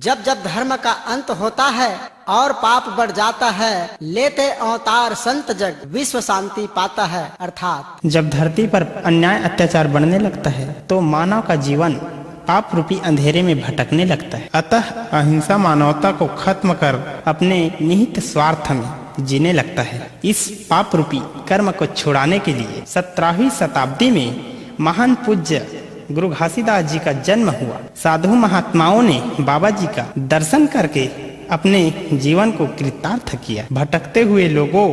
जब जब धर्म का अंत होता है और पाप बढ़ जाता है, लेते अवतार संत जग विश्व शांति पाता है। अर्थात जब धरती पर अन्याय अत्याचार बढ़ने लगता है तो मानव का जीवन पाप रूपी अंधेरे में भटकने लगता है। अतः अहिंसा मानवता को खत्म कर अपने निहित स्वार्थ में जीने लगता है। इस पाप रूपी कर्म को छुड़ाने के लिए 17वीं शताब्दी में महान पूज्य गुरु घासीदास जी का जन्म हुआ। साधु महात्माओं ने बाबा जी का दर्शन करके अपने जीवन को कृतार्थ किया। भटकते हुए लोगों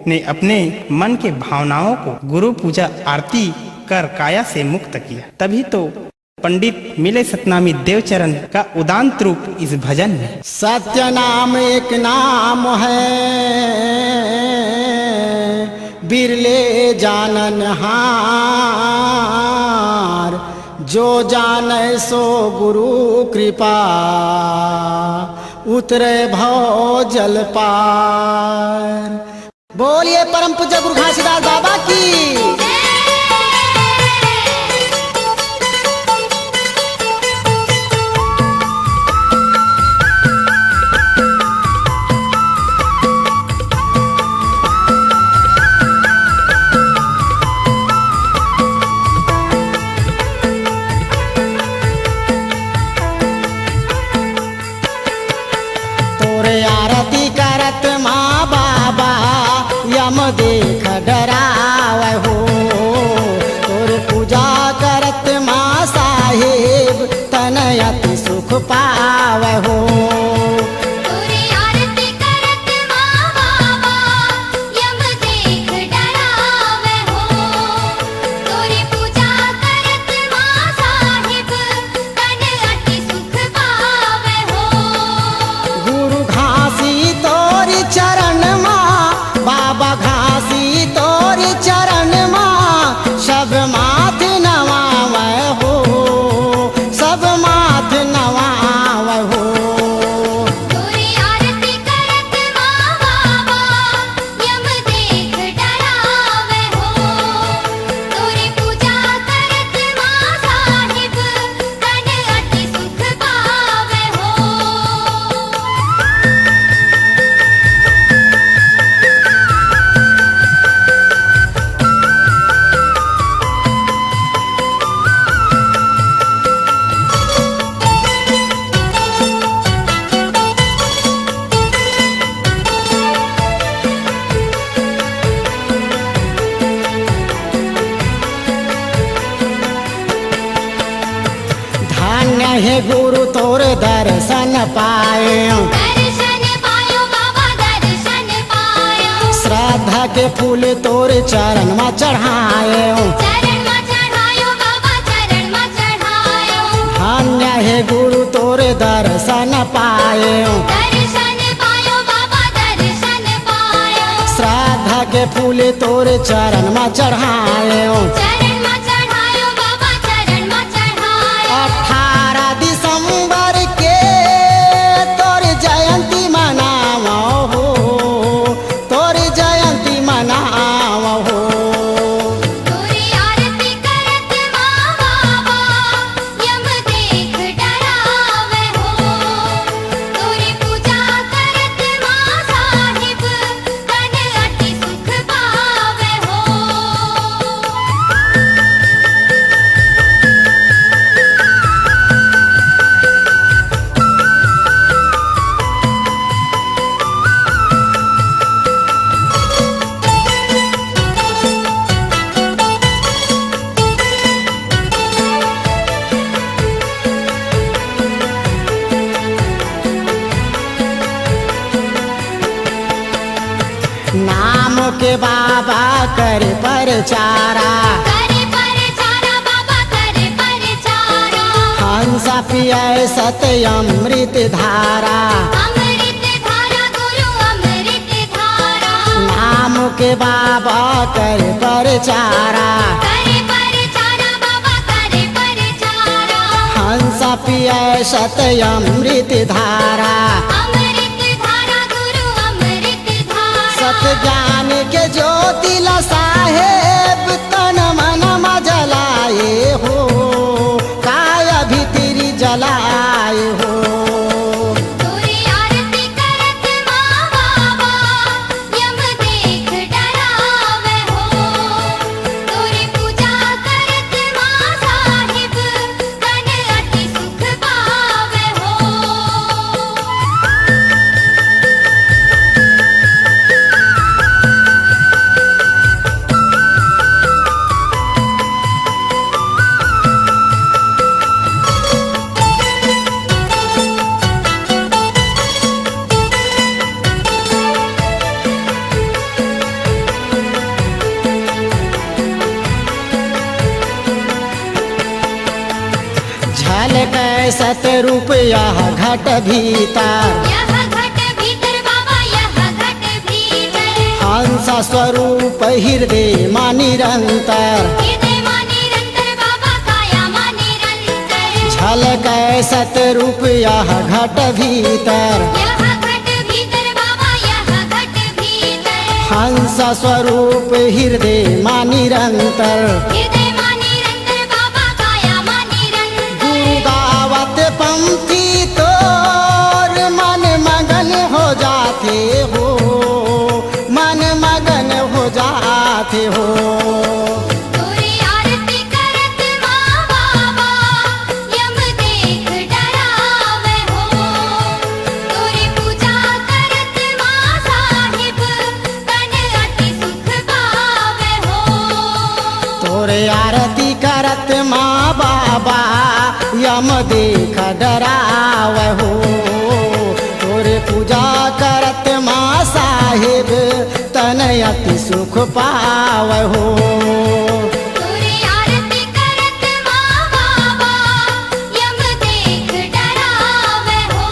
ने अपने मन के भावनाओं को गुरु पूजा आरती कर काया से मुक्त किया। तभी तो पंडित मिले सतनामी देवचरण का उदांत रूप इस भजन में। सत्य नाम एक नाम है, बिरले जानन हार, जो जाने सो गुरु कृपा, उतरे भव जल पार। बोलिए परम पूज्य गुरु घासीदास बाबा की। आरती करत माँ बाबा यम देख डरावे हो, तोर पूजा करत माँ साहेब तन अति सुख पावे हो। हे गुरु तोर दर्शन पाए, दर्शन पायो बाबा दर्शन पायो। श्रद्धा के फूल तोर चरण में चढ़ाए, चरण में चढ़ायो बाबा चरण में चढ़ायो। धन्य हे गुरु तोर दर्शन पाए, दर्शन पायो बाबा दर्शन पायो। श्रद्धा के फूल तोर चरण में चढ़ाए, चरण में चढ़ायो बाबा चरण में चढ़ायो। 18 दिसंबर के तोर जयंती मनावो हो, तोर जयंती मनावो हो। तोरी आरती करत माँ बाबा यम देख डरावे हो, तोरी पूजा करत माँ साहिब तन अति सुख पावे हो। नाम के बाबा कर परचारा, करे परचारा बाबा करे परचारा। हंसा पिय सत्य अमृत धारा, अमृत धारा गुरु अमृत धारा। नाम के बाबा कर परचारा, करे परचारा बाबा करे परचारा। हंसा पिय सत्य अमृत धारा। अमृत धारा गुरु अमृत धारा। सत ज्ञान के ज्योति ला साहेब तन मन में जलाए हो, काय भीतरी जलाए हो। झलक सतरूप यह घट भीतर यह घट भीतर बाबा यह घट भीतर हंस स्वरूप हृदय मा निरंतर हृदय मा निरंतर बाबा काया मा निरंतर झलक सतरूप यह घट भीतर यह घट भीतर बाबा यह घट भीतर हंस स्वरूप हृदय मा निरंतर हृदय मा निरंतर बाबा काया मा निरंतर गावत पंक्ति तोर मन मगन हो जाते हो मन मगन हो जाते हो तोरी आरती करत माँ बाबा यम देख डरावे हो तोरी पूजा करत माँ साहिब तन अति सुख पावे हो तोरे आरती करत माँ बाबा यम देख डरावहो तोरे पूजा करत माँ साहिब तन अति सुख पावहो तोरी आरती करत माँ बाबा यम देख डरावे हो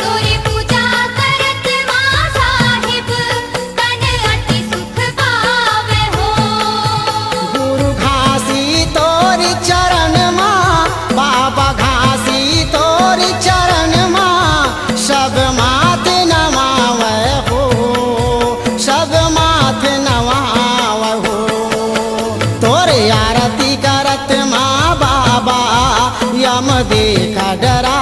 तोरी पूजा करत माँ साहिब तन अति सुख पावे हो गुरु घासी तोरी चरण माँ बाबा घासी तोरी चरण माँ सब माथे नमावे हो सब माथे नमावे हो तोरे आरती करत माँ बाबा यम देखा डरा